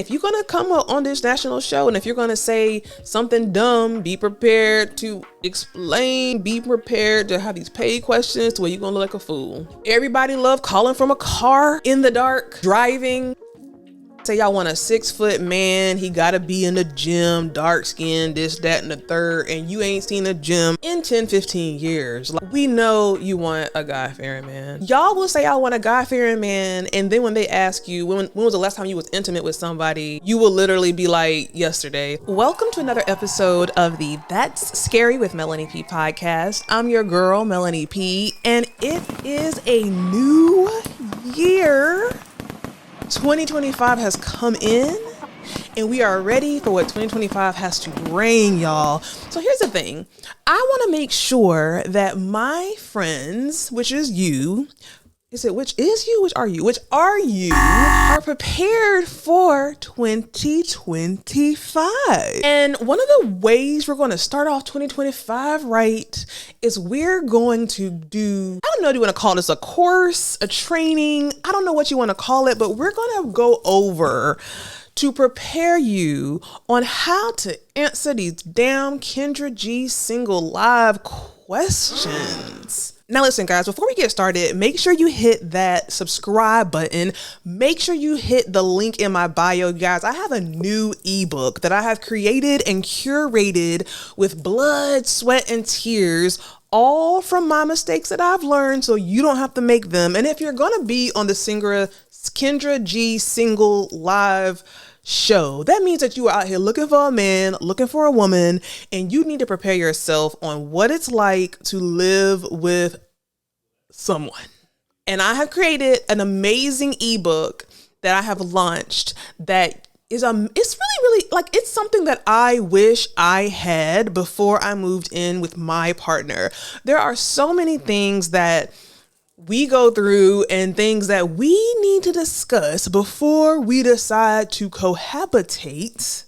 If you're going to come up on this national show and if you're going to say something dumb, be prepared to explain, be prepared to have these paid questions to where you're going to look like a fool. Everybody love calling from a car in the dark, driving. Say y'all want a 6-foot man, he gotta be in the gym, dark skin, this, that, and the third, and you ain't seen a gym in 10, 15 years. Like, we know you want a God-fearing man. Y'all will say y'all want a God-fearing man, and then when they ask you, when was the last time you was intimate with somebody, you will literally be like, yesterday. Welcome to another episode of the That's Scary with Melanie P podcast. I'm your girl, Melanie P, and it is a new year. 2025 has come in and we are ready for what 2025 has to bring, y'all. So here's the thing. I want to make sure that my friends, which is you, which are you, are prepared for 2025. And one of the ways we're going to start off 2025 right is we're going to do, I don't know, do you want to call this a course, a training? I don't know what you want to call it, but we're going to go over to prepare you on how to answer these damn Kendra G single live questions. Now listen, guys, before we get started, make sure you hit that subscribe button. Make sure you hit the link in my bio. Guys, I have a new ebook that I have created and curated with blood, sweat, and tears, all from my mistakes that I've learned so you don't have to make them. And if you're going to be on the Kendra G single live show, that means that you are out here looking for a man, looking for a woman, and you need to prepare yourself on what it's like to live with someone. And I have created an amazing ebook that I have launched that is it's really like, it's something that I wish I had before I moved in with my partner. There are so many things that we go through and things that we need to discuss before we decide to cohabitate.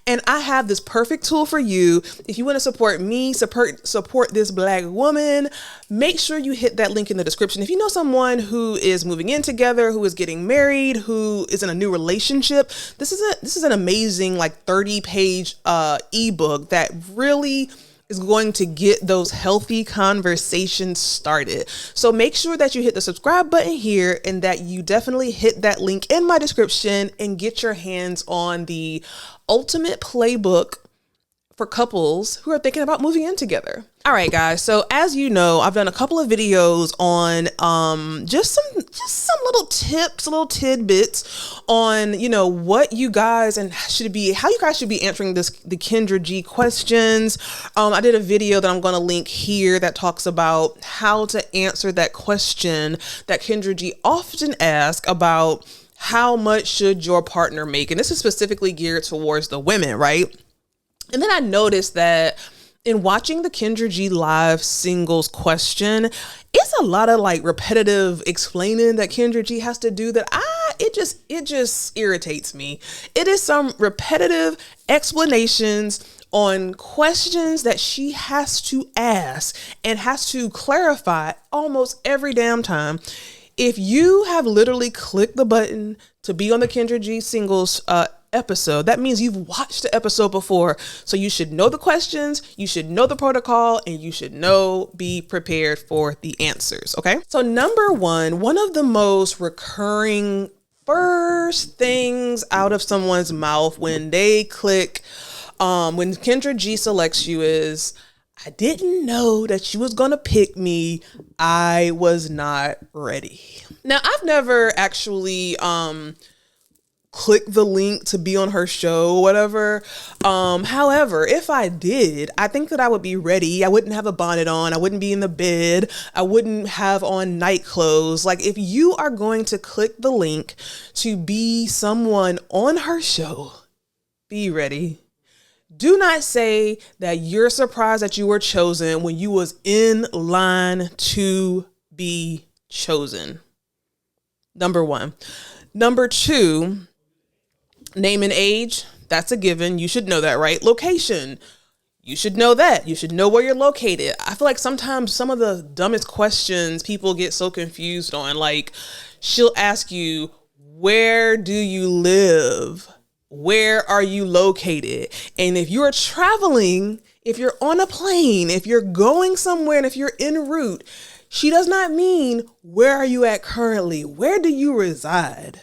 And I have this perfect tool for you. If you want to support me, support this Black woman, make sure you hit that link in the description. If you know someone who is moving in together, who is getting married, who is in a new relationship, this is an amazing 30-page ebook that really is going to get those healthy conversations started. So make sure that you hit the subscribe button here and that you definitely hit that link in my description and get your hands on the ultimate playbook for couples who are thinking about moving in together. All right, guys. So as you know, I've done a couple of videos on just some little tips, little tidbits on, what you guys how you guys should be answering the Kendra G questions. I did a video that I'm going to link here that talks about how to answer that question that Kendra G often asks about how much should your partner make? And this is specifically geared towards the women, right? And then I noticed that in watching the Kendra G live singles question, it's a lot of repetitive explaining that Kendra G has to do that it just irritates me. It is some repetitive explanations on questions that she has to ask and has to clarify almost every damn time. If you have literally clicked the button to be on the Kendra G singles episode, that means you've watched the episode before. So you should know the questions, you should know the protocol, and you should be prepared for the answers. Okay. So number one of the most recurring first things out of someone's mouth when they click, when Kendra G selects you is, I didn't know that she was going to pick me. I was not ready. Now, I've never actually clicked the link to be on her show or whatever. However, if I did, I think that I would be ready. I wouldn't have a bonnet on. I wouldn't be in the bed. I wouldn't have on night clothes. If you are going to click the link to be someone on her show, be ready. Do not say that you're surprised that you were chosen when you was in line to be chosen. Number one. Number two, name and age. That's a given. You should know that, right? Location. You should know that. You should know where you're located. I feel like sometimes some of the dumbest questions people get so confused on, she'll ask you, where do you live? Where are you located? And if you're traveling, if you're on a plane, if you're going somewhere, and if you're en route, she does not mean where are you at currently? Where do you reside?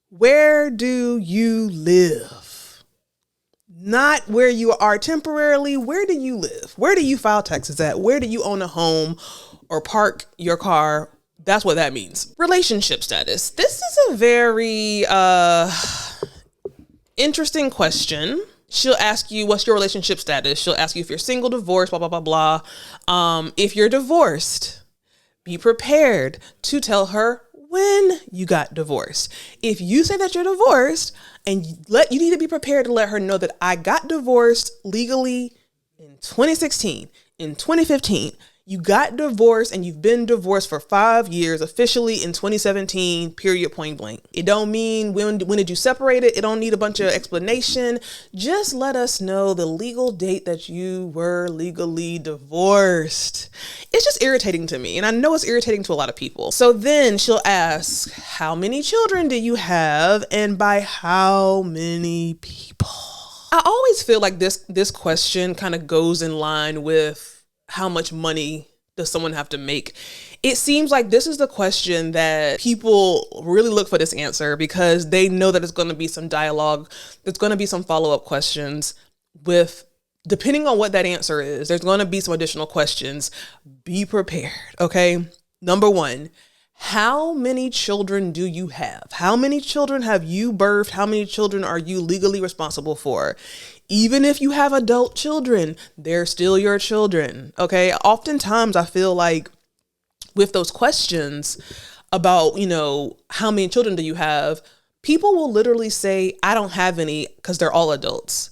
Where do you live? Not where you are temporarily. Where do you live? Where do you file taxes at? Where do you own a home or park your car? That's what that means. Relationship status. This is a very interesting question. She'll ask you, what's your relationship status? She'll ask you if you're single, divorced, blah, blah, blah, blah. If you're divorced, be prepared to tell her when you got divorced. If you say that you're divorced, and you need to be prepared to let her know that I got divorced legally in 2016, in 2015. You got divorced and you've been divorced for 5 years, officially in 2017, period, point blank. It don't mean when did you separate it? It don't need a bunch of explanation. Just let us know the legal date that you were legally divorced. It's just irritating to me. And I know it's irritating to a lot of people. So then she'll ask, how many children do you have? And by how many people? I always feel like this question kind of goes in line with how much money does someone have to make? It seems like this is the question that people really look for this answer because they know that it's going to be some dialogue. There's going to be some follow-up questions with, depending on what that answer is, there's going to be some additional questions. Be prepared, okay? Number one, how many children do you have? How many children have you birthed? How many children are you legally responsible for? Even if you have adult children, they're still your children, okay? Oftentimes I feel like with those questions about, how many children do you have, people will literally say, I don't have any because they're all adults.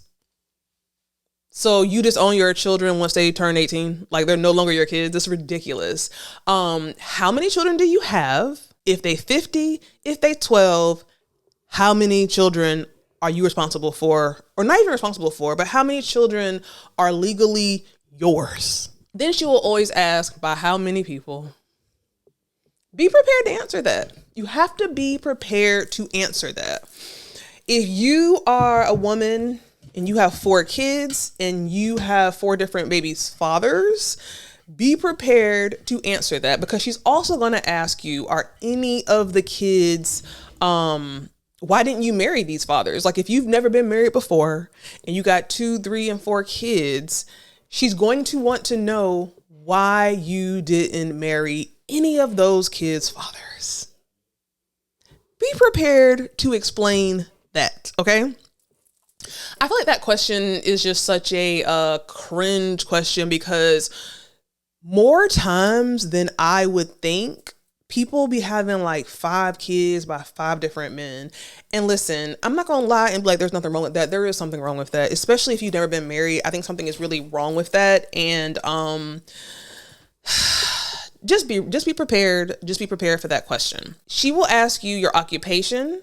So you just own your children once they turn 18? Like they're no longer your kids? That's ridiculous. How many children do you have? If they 50, if they 12, how many children are you responsible for, or not even responsible for, but how many children are legally yours? Then she will always ask, by how many people? Be prepared to answer that. You have to be prepared to answer that. If you are a woman and you have 4 kids and you have 4 different babies' fathers, be prepared to answer that because she's also going to ask you, are any of the kids, why didn't you marry these fathers? Like if you've never been married before and you got 2, 3, and 4 kids, she's going to want to know why you didn't marry any of those kids' fathers. Be prepared to explain that, okay? I feel like that question is just such a cringe question because more times than I would think, people be having like 5 kids by 5 different men. And listen, I'm not going to lie and be like, there's nothing wrong with that. There is something wrong with that, especially if you've never been married. I think something is really wrong with that. And just be prepared. Just be prepared for that question. She will ask you your occupation.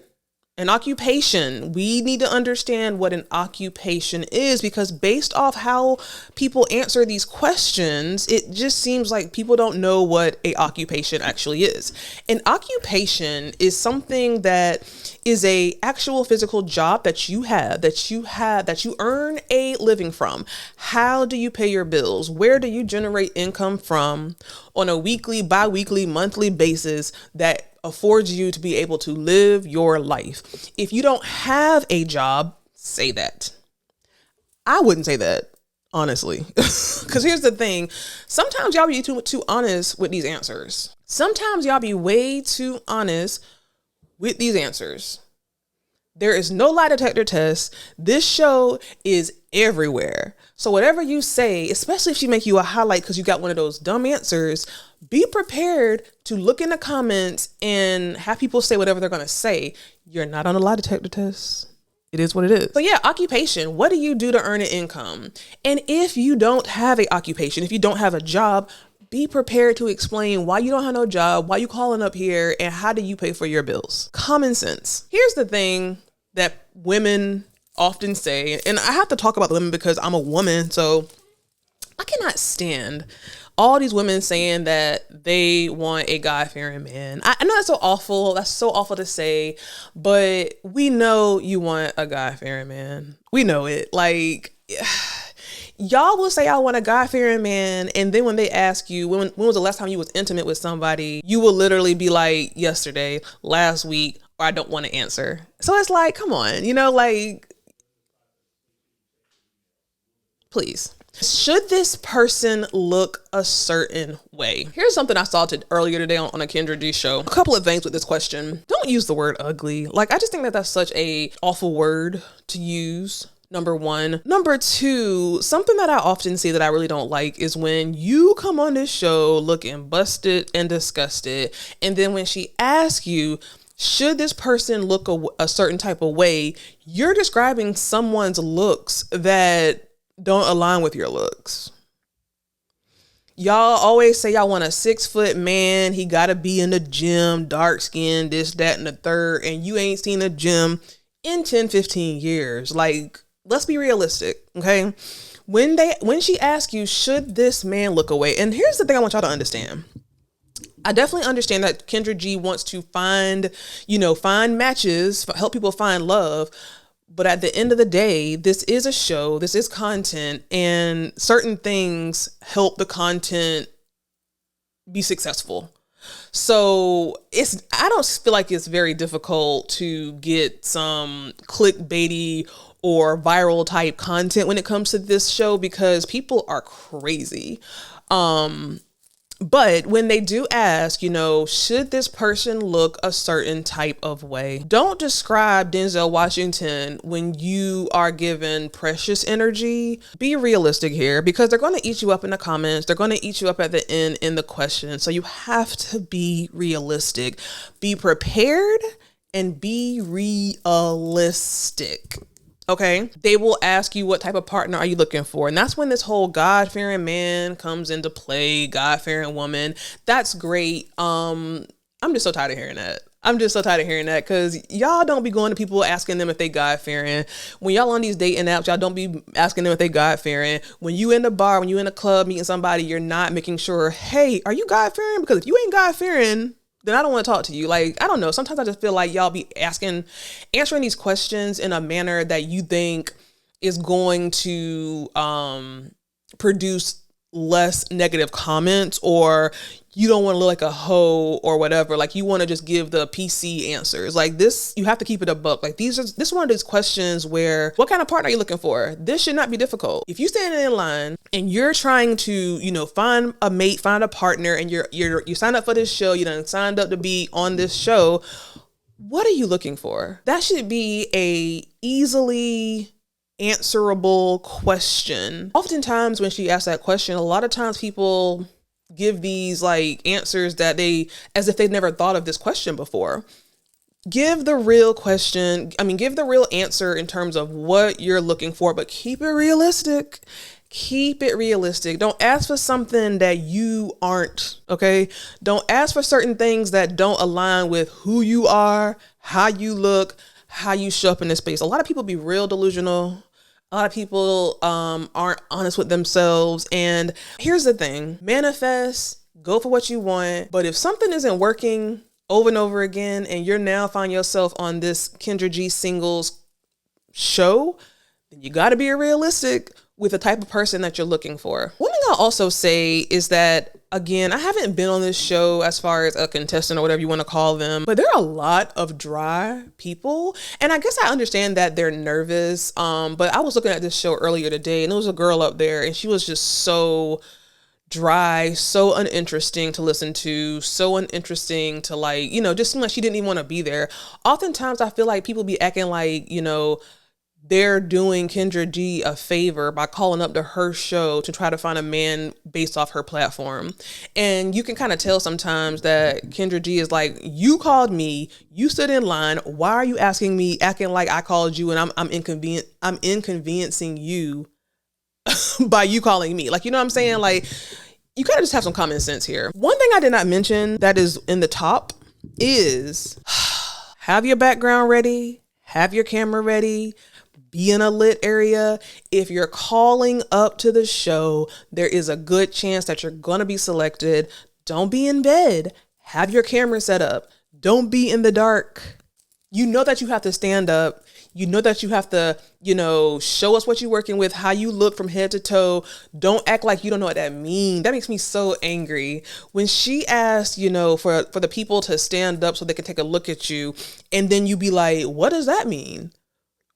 An occupation, we need to understand what an occupation is because based off how people answer these questions, it just seems like people don't know what a occupation actually is. An occupation is something that is a actual physical job that you earn a living from. How do you pay your bills? Where do you generate income from on a weekly, bi-weekly, monthly basis that affords you to be able to live your life? If you don't have a job, say that. I wouldn't say that, honestly. Because here's the thing. Sometimes y'all be too honest with these answers. Sometimes y'all be way too honest with these answers. There is no lie detector test. This show is everywhere. So whatever you say, especially if she make you a highlight because you got one of those dumb answers, be prepared to look in the comments and have people say whatever they're going to say. You're not on a lie detector test. It is what it is. So yeah, occupation. What do you do to earn an income? And if you don't have an occupation, if you don't have a job, be prepared to explain why you don't have no job, why you calling up here, and how do you pay for your bills? Common sense. Here's the thing that women often say, and I have to talk about women because I'm a woman, so I cannot stand all these women saying that they want a God-fearing man. I know that's so awful. That's so awful to say, but we know you want a God-fearing man. We know it. Like, y'all will say I want a God-fearing man, and then when they ask you, when was the last time you was intimate with somebody, you will literally be like, yesterday, last week, or I don't want to answer. So it's like, come on, like, please. Should this person look a certain way? Here's something I saw earlier today on a Kendra G show. A couple of things with this question. Don't use the word ugly. Like, I just think that that's such a awful word to use. Number one. Number two, something that I often see that I really don't like is when you come on this show looking busted and disgusted, and then when she asks you, should this person look a certain type of way, you're describing someone's looks that don't align with your looks. Y'all always say y'all want a 6-foot man. He got to be in the gym, dark skin, this, that, and the third. And you ain't seen a gym in 10, 15 years. Like, let's be realistic. Okay. When she asks you, should this man look away? And here's the thing I want y'all to understand. I definitely understand that Kendra G wants to find matches, help people find love. But at the end of the day, this is a show, this is content, and certain things help the content be successful. So I don't feel like it's very difficult to get some clickbaity or viral type content when it comes to this show, because people are crazy. But when they do ask, should this person look a certain type of way? Don't describe Denzel Washington when you are given precious energy. Be realistic here, because they're going to eat you up in the comments. They're going to eat you up at the end in the question. So you have to be realistic. Be prepared and be realistic. Okay. They will ask you, what type of partner are you looking for? And that's when this whole God-fearing man comes into play, God-fearing woman. That's great. I'm just so tired of hearing that. Because y'all don't be going to people asking them if they God-fearing. When y'all on these dating apps, y'all don't be asking them if they God-fearing. When you in the bar, when you in a club meeting somebody, you're not making sure, hey, are you God-fearing? Because if you ain't God-fearing, then I don't want to talk to you. Like, I don't know. Sometimes I just feel like y'all be answering these questions in a manner that you think is going to produce less negative comments, or you don't want to look like a hoe or whatever. Like, you want to just give the PC answers. Like, this, you have to keep it a buck. Like, this is one of those questions where, what kind of partner are you looking for? This should not be difficult. If you stand in line and you're trying to, find a mate, find a partner, and you signed up for this show, you done signed up to be on this show, what are you looking for? That should be a easily answerable question. Oftentimes when she asks that question, a lot of times people give these like answers that as if they've never thought of this question before. Give the real answer in terms of what you're looking for, but keep it realistic. Don't ask for something that you aren't, okay? Don't ask for certain things that don't align with who you are, how you look, how you show up in this space. A lot of people be real delusional. A lot of people aren't honest with themselves. And here's the thing, manifest, go for what you want. But if something isn't working over and over again, and you're now find yourself on this Kendra G singles show, then you got to be realistic with the type of person that you're looking for. One thing I'll also say is that, again, I haven't been on this show as far as a contestant or whatever you want to call them, but there are a lot of dry people. And I guess I understand that they're nervous. But I was looking at this show earlier today, and there was a girl up there, and she was just so dry, so uninteresting to listen to, so uninteresting to just seem like she didn't even want to be there. Oftentimes I feel like people be acting like, they're doing Kendra G a favor by calling up to her show to try to find a man based off her platform. And you can kind of tell sometimes that Kendra G is like, you called me, you stood in line. Why are you asking me, acting like I called you, and I'm inconveniencing you by you calling me? Like, you know what I'm saying? Like, you kind of just have some common sense here. One thing I did not mention that is in the top is have your background ready, have your camera ready. be in a lit area. If you're calling up to the show, there is a good chance that you're going to be selected. Don't be in bed. Have your camera set up. Don't be in the dark. You know that you have to stand up. You know that you have to, show us what you're working with, how you look from head to toe. Don't act like you don't know what that means. That makes me so angry. When she asked, for the people to stand up so they can take a look at you, and then you be like, what does that mean?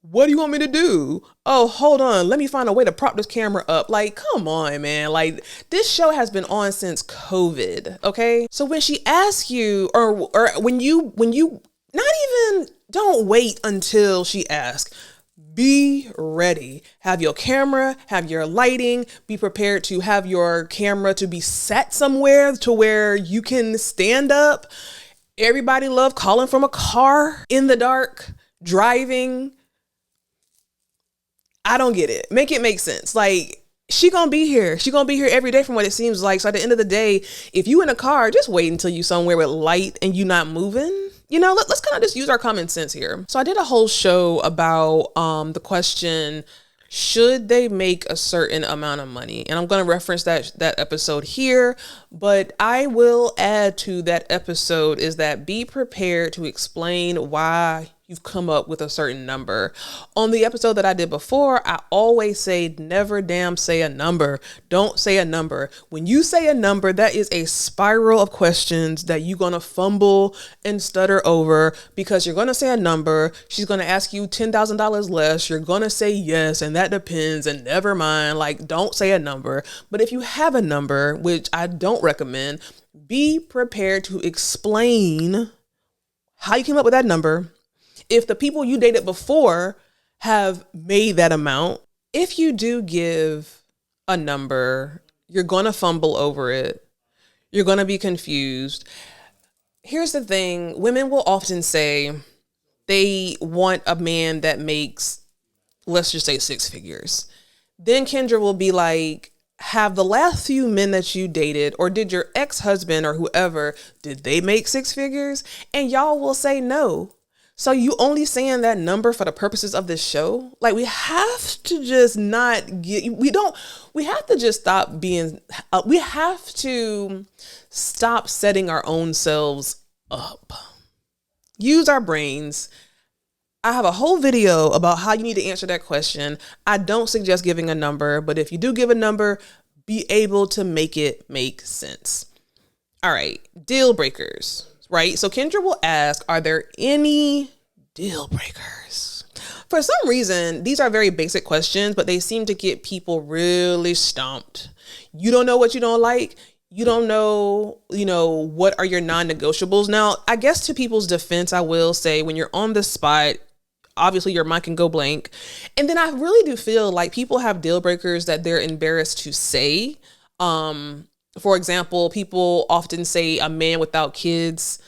What do you want me to do? Oh, hold on. Let me find a way to prop this camera up. Like, come on, man. Like, this show has been on since COVID. Okay. So when she asks you, or when you not even, don't wait until she asks. Be ready. Have your camera, have your lighting, be prepared to have your camera to be set somewhere to where you can stand up. Everybody love calling from a car in the dark, driving. I don't get it. Make it make sense. Like, she gonna be here. She gonna be here every day from what it seems like. So at the end of the day, if you in a car, just wait until you somewhere with light and you not moving. Let's kind of just use our common sense here. So I did a whole show about the question, should they make a certain amount of money? And I'm going to reference that episode here, but I will add to that episode is that be prepared to explain why you've come up with a certain number. On the episode that I did before, I always say never damn say a number. Don't say a number. When you say a number, that is a spiral of questions that you're going to fumble and stutter over because you're going to say a number. She's going to ask you $10,000 less. You're going to say yes, and that depends, and never mind. Like, don't say a number. But if you have a number, which I don't recommend, be prepared to explain how you came up with that number. If the people you dated before have made that amount, if you do give a number, you're going to fumble over it. You're going to be confused. Here's the thing. Women will often say they want a man that makes, let's just say 6 figures. Then Kendra will be like, have the last few men that you dated, or did your ex-husband or whoever, did they make 6 figures? And y'all will say no. So you only saying that number for the purposes of this show? Like, we have to just we have to stop setting our own selves up. Use our brains. I have a whole video about how you need to answer that question. I don't suggest giving a number, but if you do give a number, be able to make it make sense. All right, deal breakers. Right? So Kendra will ask, are there any deal breakers? For some reason, these are very basic questions, but they seem to get people really stumped. You don't know what you don't like. You don't know, what are your non-negotiables? Now, I guess to people's defense, I will say when you're on the spot, obviously your mind can go blank. And then I really do feel like people have deal breakers that they're embarrassed to say. For example, people often say a man without kids.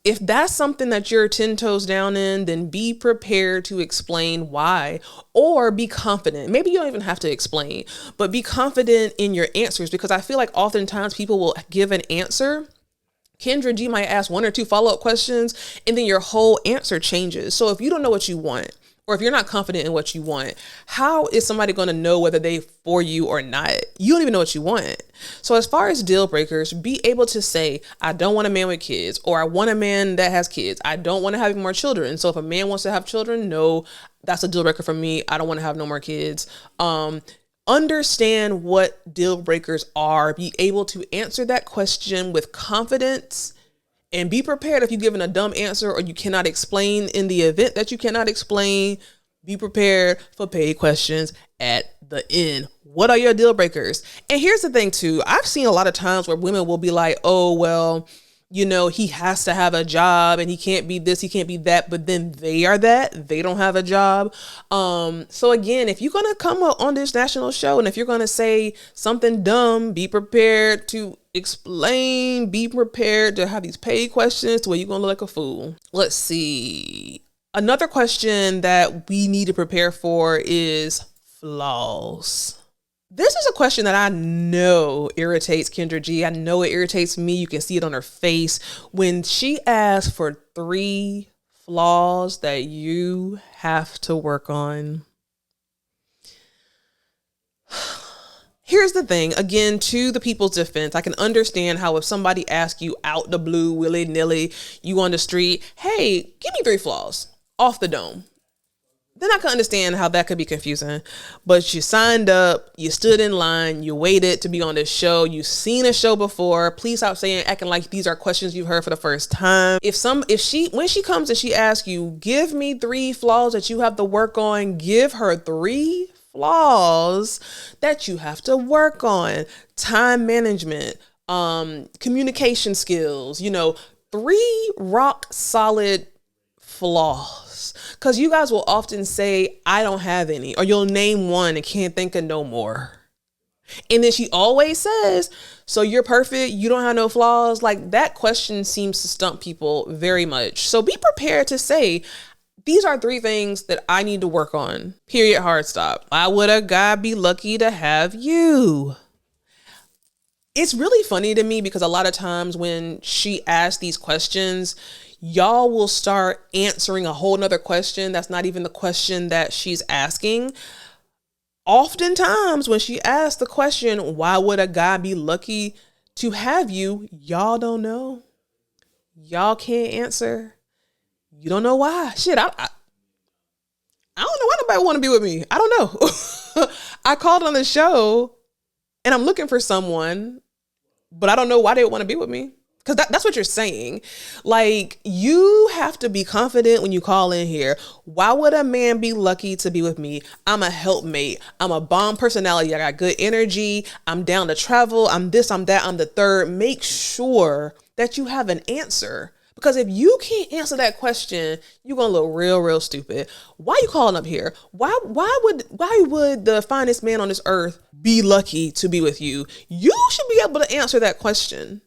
If that's something that you're 10 toes down in, then be prepared to explain why, or be confident. Maybe you don't even have to explain, but be confident in your answers, because I feel like oftentimes people will give an answer. Kendra G might ask 1 or 2 follow-up questions, and then your whole answer changes. So if you don't know what you want, or if you're not confident in what you want, how is somebody going to know whether they for you or not? You don't even know what you want. So as far as deal breakers, be able to say, I don't want a man with kids, or I want a man that has kids. I don't want to have more children. So if a man wants to have children, no, that's a deal breaker for me. I don't want to have no more kids. Understand what deal breakers are. Be able to answer that question with confidence. And be prepared if you're given a dumb answer or you cannot explain. In the event that you cannot explain, be prepared for paid questions at the end. What are your deal breakers? And here's the thing too. I've seen a lot of times where women will be like, oh, well, he has to have a job and he can't be this, he can't be that. But then they are that. They don't have a job. So again, if you're going to come up on this national show and if you're going to say something dumb, be prepared to explain, be prepared to have these paid questions to where you're going to look like a fool. Let's see. Another question that we need to prepare for is flaws. This is a question that I know irritates Kendra G. I know it irritates me. You can see it on her face when she asks for 3 flaws that you have to work on. Here's the thing, again, to the people's defense, I can understand how if somebody asks you out the blue, willy-nilly, you on the street, hey, give me 3 flaws off the dome. Then I can understand how that could be confusing. But you signed up, you stood in line, you waited to be on this show, you've seen a show before. Please stop acting like these are questions you've heard for the first time. When she comes and she asks you, give me 3 flaws that you have to work on, give her 3 flaws that you have to work on. Time management, communication skills, 3 rock solid flaws. Because you guys will often say, I don't have any, or you'll name one and can't think of no more. And then she always says, so you're perfect, you don't have no flaws. Like, that question seems to stump people very much. So be prepared to say, these are 3 things that I need to work on. Period. Hard stop. Why would a guy be lucky to have you? It's really funny to me because a lot of times when she asks these questions, y'all will start answering a whole nother question that's not even the question that she's asking. Oftentimes when she asks the question, why would a guy be lucky to have you? Y'all don't know. Y'all can't answer. You don't know why. Shit, I don't know why nobody want to be with me. I don't know. I called on the show and I'm looking for someone, but I don't know why they would want to be with me. Because that's what you're saying. Like, you have to be confident when you call in here. Why would a man be lucky to be with me? I'm a helpmate. I'm a bomb personality. I got good energy. I'm down to travel. I'm this, I'm that, I'm the third. Make sure that you have an answer. Because if you can't answer that question, you're going to look real, real stupid. Why are you calling up here? Why would the finest man on this earth be lucky to be with you? You should be able to answer that question.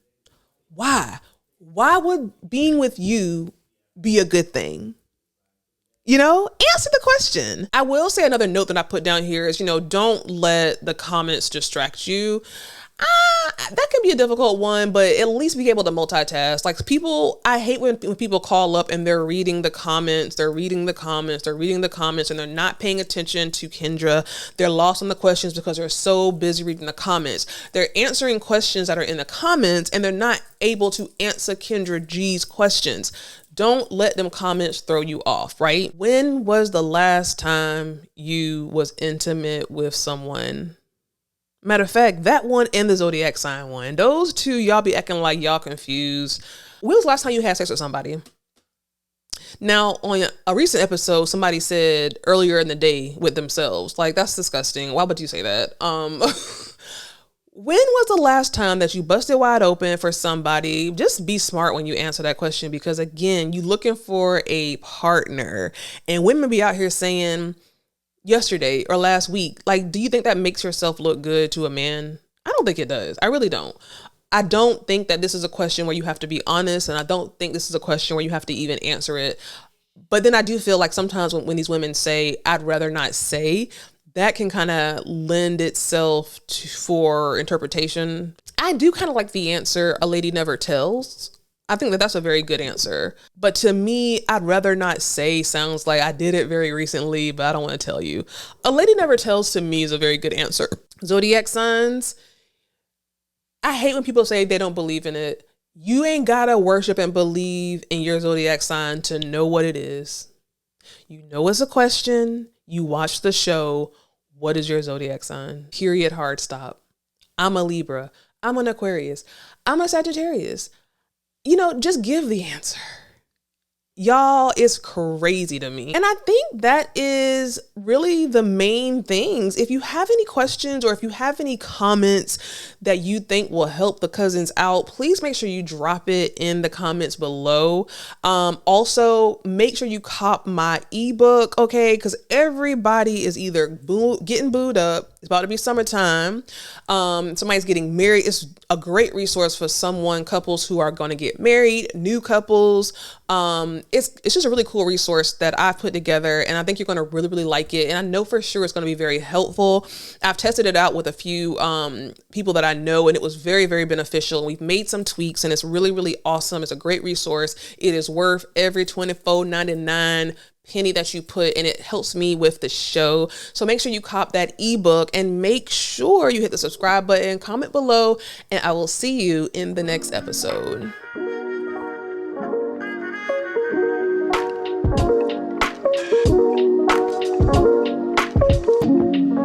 Why? Why would being with you be a good thing? Answer the question. I will say another note that I put down here is, don't let the comments distract you. That can be a difficult one, but at least be able to multitask. Like, I hate when people call up and they're reading the comments, and they're not paying attention to Kendra. They're lost on the questions because they're so busy reading the comments. They're answering questions that are in the comments and they're not able to answer Kendra G's questions. Don't let them comments throw you off, right? When was the last time you was intimate with someone? Matter of fact, that one and the zodiac sign one, those two, y'all be acting like y'all confused. When was the last time you had sex with somebody? Now, on a recent episode, somebody said earlier in the day with themselves. Like, that's disgusting. Why would you say that? When was the last time that you busted wide open for somebody? Just be smart when you answer that question, because again, you looking for a partner, and women be out here saying yesterday or last week. Like, do you think that makes yourself look good to a man? I don't think it does. I really don't. I don't think that this is a question where you have to be honest, and I don't think this is a question where you have to even answer it. But then I do feel like sometimes when these women say, I'd rather not say, that can kind of lend itself for interpretation. I do kind of like the answer, a lady never tells. I think that that's a very good answer. But to me, I'd rather not say sounds like I did it very recently, but I don't want to tell you. A lady never tells to me is a very good answer. Zodiac signs, I hate when people say they don't believe in it. You ain't gotta worship and believe in your zodiac sign to know what it is. You know it's a question. You watch the show. What is your zodiac sign? Period. Hard stop. I'm a Libra. I'm an Aquarius. I'm a Sagittarius. Just give the answer. Y'all, it's crazy to me. And I think that is really the main things. If you have any questions or if you have any comments that you think will help the cousins out, please make sure you drop it in the comments below. Also, make sure you cop my ebook, okay? Because everybody is either getting booed up It's about to be summertime. Somebody's getting married. It's a great resource for couples who are going to get married, new couples. It's just a really cool resource that I've put together, and I think you're going to really, really like it. And I know for sure it's going to be very helpful. I've tested it out with a few people that I know, and it was very, very beneficial. We've made some tweaks, and it's really, really awesome. It's a great resource. It is worth every $24.99 penny that you put, and it helps me with the show. So make sure you cop that ebook, and make sure you hit the subscribe button, comment below, and I will see you in the next episode.